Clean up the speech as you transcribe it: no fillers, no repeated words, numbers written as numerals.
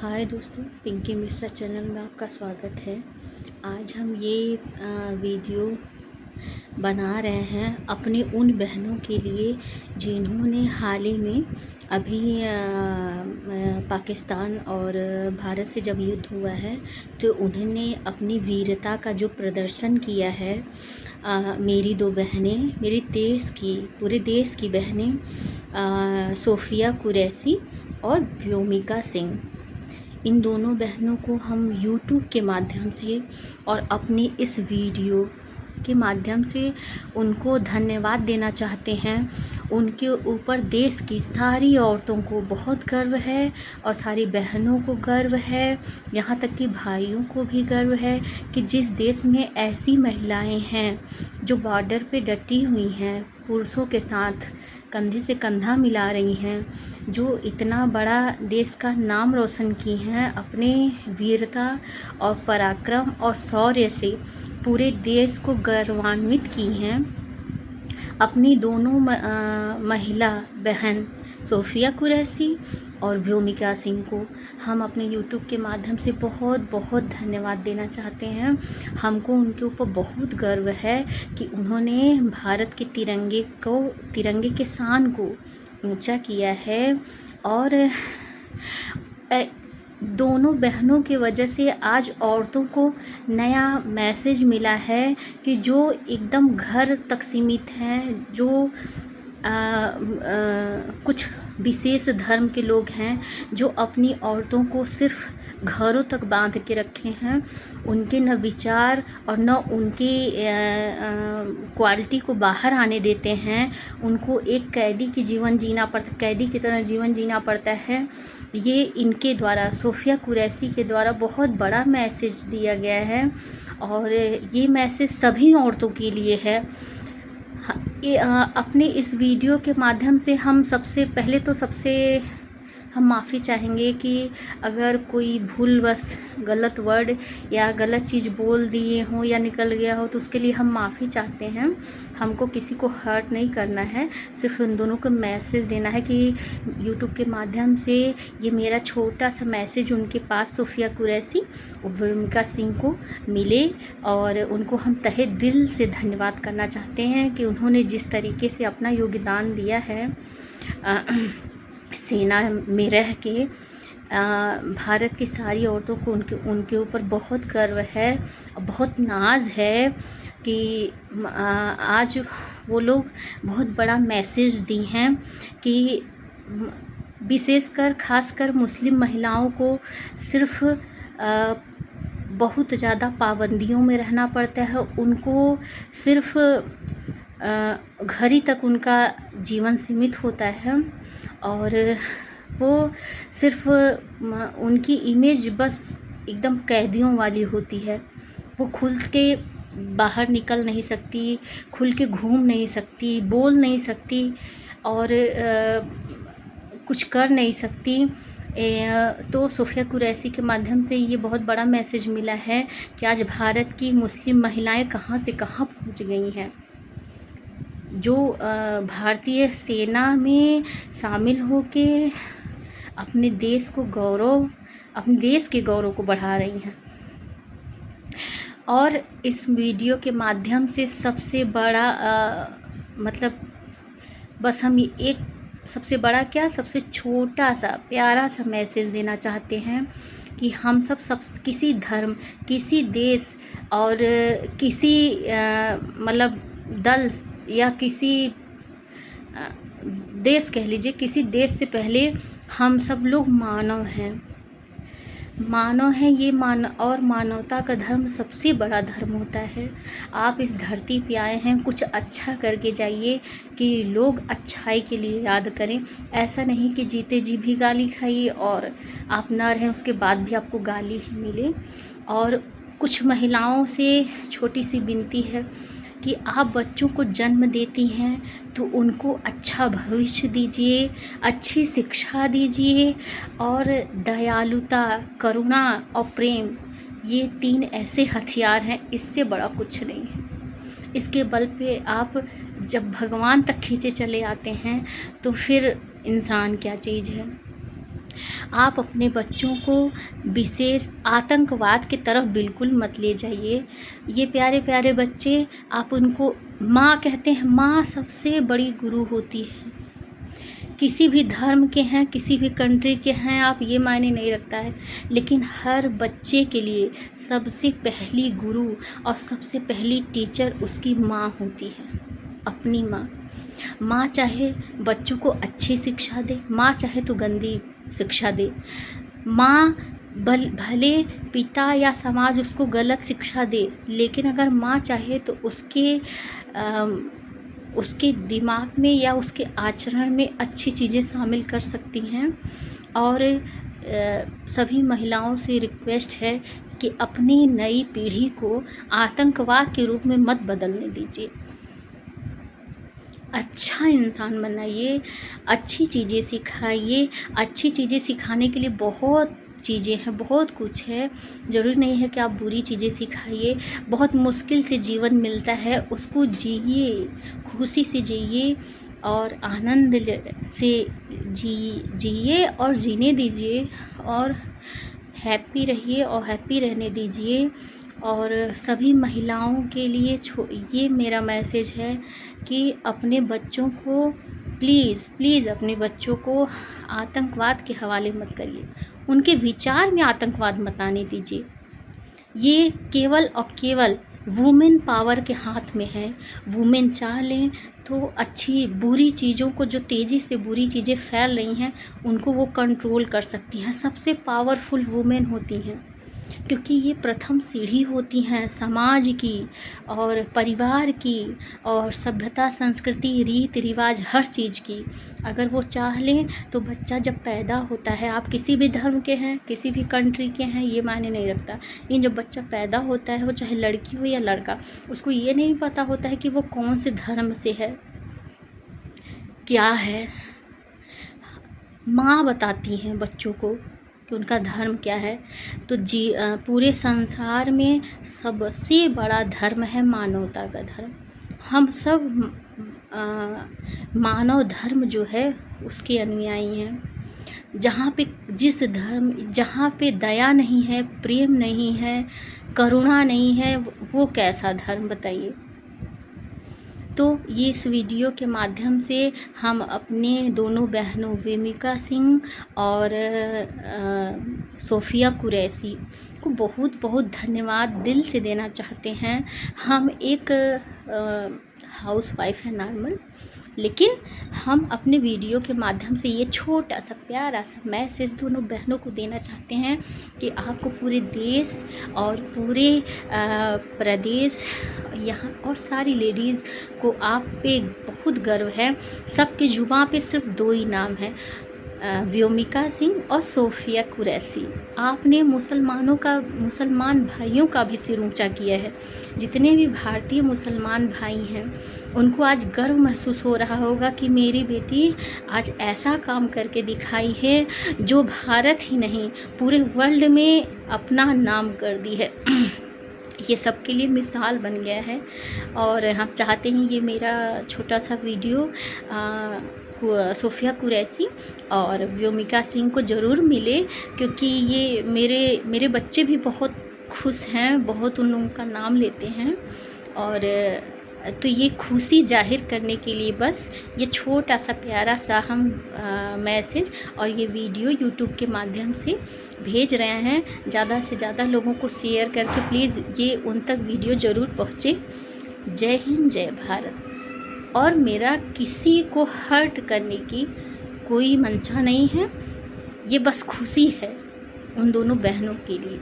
हाय दोस्तों, पिंकी मिर्ज़ा चैनल में आपका स्वागत है। आज हम ये वीडियो बना रहे हैं अपने उन बहनों के लिए जिन्होंने हाल ही में अभी पाकिस्तान और भारत से जब युद्ध हुआ है तो उन्होंने अपनी वीरता का जो प्रदर्शन किया है। मेरी दो बहनें, मेरे देश की, पूरे देश की बहनें सोफ़िया कुरैशी और व्योमिका सिंह, इन दोनों बहनों को हम YouTube के माध्यम से और अपनी इस वीडियो के माध्यम से उनको धन्यवाद देना चाहते हैं। उनके ऊपर देश की सारी औरतों को बहुत गर्व है और सारी बहनों को गर्व है, यहाँ तक कि भाइयों को भी गर्व है कि जिस देश में ऐसी महिलाएं हैं जो बॉर्डर पे डटी हुई हैं, पुरुषों के साथ कंधे से कंधा मिला रही हैं, जो इतना बड़ा देश का नाम रोशन की हैं अपने वीरता और पराक्रम और शौर्य से पूरे देश को गौरवान्वित की हैं। अपनी दोनों महिला बहन सोफ़िया कुरैशी और व्योमिका सिंह को हम अपने YouTube के माध्यम से बहुत बहुत धन्यवाद देना चाहते हैं। हमको उनके ऊपर बहुत गर्व है कि उन्होंने भारत के तिरंगे के शान को ऊंचा किया है और दोनों बहनों की वजह से आज औरतों को नया मैसेज मिला है कि जो एकदम घर तक सीमित हैं, जो कुछ विशेष धर्म के लोग हैं जो अपनी औरतों को सिर्फ घरों तक बांध के रखे हैं, उनके न विचार और न उनकी क्वालिटी को बाहर आने देते हैं। उनको एक कैदी की तरह जीवन जीना पड़ता है। ये इनके द्वारा, सोफ़िया कुरैशी के द्वारा बहुत बड़ा मैसेज दिया गया है और ये मैसेज सभी औरतों के लिए है। अपने इस वीडियो के माध्यम से हम हम माफ़ी चाहेंगे कि अगर कोई भूलवश गलत वर्ड या गलत चीज़ बोल दिए हों या निकल गया हो तो उसके लिए हम माफ़ी चाहते हैं। हमको किसी को हर्ट नहीं करना है, सिर्फ उन दोनों को मैसेज देना है कि YouTube के माध्यम से ये मेरा छोटा सा मैसेज उनके पास सोफ़िया कुरैशी और व्योमिका सिंह को मिले और उनको हम तहे दिल से धन्यवाद करना चाहते हैं कि उन्होंने जिस तरीके से अपना योगदान दिया है सेना में रह के। भारत की सारी औरतों को उनके ऊपर बहुत गर्व है और बहुत नाज है कि आज वो लोग बहुत बड़ा मैसेज दी हैं कि विशेषकर खासकर मुस्लिम महिलाओं को सिर्फ बहुत ज़्यादा पाबंदियों में रहना पड़ता है। उनको सिर्फ घर ही तक उनका जीवन सीमित होता है और वो सिर्फ उनकी इमेज बस एकदम कैदियों वाली होती है। वो खुल के बाहर निकल नहीं सकती, खुल के घूम नहीं सकती, बोल नहीं सकती और कुछ कर नहीं सकती। तो सोफ़िया कुरैशी के माध्यम से ये बहुत बड़ा मैसेज मिला है कि आज भारत की मुस्लिम महिलाएं कहाँ से कहाँ पहुँच गई हैं, जो भारतीय सेना में शामिल होके अपने देश के गौरव को बढ़ा रही हैं। और इस वीडियो के माध्यम से सबसे बड़ा बस हम एक सबसे बड़ा क्या, सबसे छोटा सा प्यारा सा मैसेज देना चाहते हैं कि हम सब किसी धर्म, किसी देश और किसी दल या किसी देश कह लीजिए, किसी देश से पहले हम सब लोग मानव हैं। ये मानवता का धर्म सबसे बड़ा धर्म होता है। आप इस धरती पे आए हैं, कुछ अच्छा करके जाइए कि लोग अच्छाई के लिए याद करें। ऐसा नहीं कि जीते जी भी गाली खाइए और आप ना रहें उसके बाद भी आपको गाली ही मिले। और कुछ महिलाओं से छोटी सी विनती है कि आप बच्चों को जन्म देती हैं तो उनको अच्छा भविष्य दीजिए, अच्छी शिक्षा दीजिए और दयालुता, करुणा और प्रेम, ये 3 ऐसे हथियार हैं, इससे बड़ा कुछ नहीं है। इसके बल पे आप जब भगवान तक खींचे चले आते हैं तो फिर इंसान क्या चीज़ है। आप अपने बच्चों को विशेष आतंकवाद की तरफ बिल्कुल मत ले जाइए। ये प्यारे प्यारे बच्चे, आप उनको माँ कहते हैं। माँ सबसे बड़ी गुरु होती है। किसी भी धर्म के हैं, किसी भी कंट्री के हैं, आप ये मायने नहीं रखता है, लेकिन हर बच्चे के लिए सबसे पहली गुरु और सबसे पहली टीचर उसकी माँ होती है, अपनी माँ। माँ चाहे बच्चों को अच्छी शिक्षा दे, माँ चाहे तो गंदी शिक्षा दे। माँ भले पिता या समाज उसको गलत शिक्षा दे, लेकिन अगर माँ चाहे तो उसके दिमाग में या उसके आचरण में अच्छी चीज़ें शामिल कर सकती हैं। और सभी महिलाओं से रिक्वेस्ट है कि अपनी नई पीढ़ी को आतंकवाद के रूप में मत बदलने दीजिए। अच्छा इंसान बनाइए, अच्छी चीज़ें सिखाइए। अच्छी चीज़ें सिखाने के लिए बहुत चीज़ें हैं, बहुत कुछ है। ज़रूरी नहीं है कि आप बुरी चीज़ें सिखाइए। बहुत मुश्किल से जीवन मिलता है, उसको जिए, खुशी से जिए और आनंद से जिए और जीने दीजिए, और हैप्पी रहिए और हैप्पी रहने दीजिए। और सभी महिलाओं के लिए ये मेरा मैसेज है कि अपने बच्चों को प्लीज़ प्लीज़ अपने बच्चों को आतंकवाद के हवाले मत करिए। उनके विचार में आतंकवाद मत आने दीजिए। ये केवल और केवल वुमेन पावर के हाथ में है। वुमेन चाह लें तो अच्छी बुरी चीज़ों को, जो तेज़ी से बुरी चीज़ें फैल रही हैं, उनको वो कंट्रोल कर सकती हैं। सबसे पावरफुल वुमेन होती हैं, क्योंकि ये प्रथम सीढ़ी होती हैं समाज की और परिवार की और सभ्यता, संस्कृति, रीति रिवाज, हर चीज़ की। अगर वो चाह लें तो बच्चा जब पैदा होता है, आप किसी भी धर्म के हैं, किसी भी कंट्री के हैं, ये मायने नहीं रखता, लेकिन जब बच्चा पैदा होता है, वो चाहे लड़की हो या लड़का, उसको ये नहीं पता होता है कि वो कौन से धर्म से है, क्या है। माँ बताती हैं बच्चों को कि उनका धर्म क्या है। तो पूरे संसार में सबसे बड़ा धर्म है मानवता का धर्म। हम सब मानव धर्म जो है उसके अनुयायी हैं। जहाँ पे दया नहीं है, प्रेम नहीं है, करुणा नहीं है, वो कैसा धर्म बताइए। तो ये इस वीडियो के माध्यम से हम अपने दोनों बहनों वेमिका सिंह और सोफिया कुरैशी को बहुत बहुत धन्यवाद दिल से देना चाहते हैं। हम एक हाउसवाइफ है नॉर्मल, लेकिन हम अपने वीडियो के माध्यम से ये छोटा सा प्यारा सा मैसेज दोनों बहनों को देना चाहते हैं कि आपको पूरे देश और पूरे प्रदेश यहाँ और सारी लेडीज़ को आप पे बहुत गर्व है। सबके जुबां पे सिर्फ दो ही नाम है, व्योमिका सिंह और सोफिया कुरैशी। आपने मुसलमान भाइयों का भी सिर ऊंचा किया है। जितने भी भारतीय मुसलमान भाई हैं, उनको आज गर्व महसूस हो रहा होगा कि मेरी बेटी आज ऐसा काम करके दिखाई है जो भारत ही नहीं पूरे वर्ल्ड में अपना नाम कर दी है। ये सबके लिए मिसाल बन गया है। और हम चाहते हैं ये मेरा छोटा सा वीडियो सोफिया कुरैशी और व्योमिका सिंह को ज़रूर मिले, क्योंकि ये मेरे बच्चे भी बहुत खुश हैं, बहुत उन लोगों का नाम लेते हैं। और तो ये खुशी जाहिर करने के लिए बस ये छोटा सा प्यारा सा हम मैसेज और ये वीडियो यूट्यूब के माध्यम से भेज रहे हैं। ज़्यादा से ज़्यादा लोगों को शेयर करके प्लीज़ ये उन तक वीडियो ज़रूर पहुँचे। जय हिंद, जय भारत। और मेरा किसी को हर्ट करने की कोई मंशा नहीं है, ये बस खुशी है उन दोनों बहनों के लिए।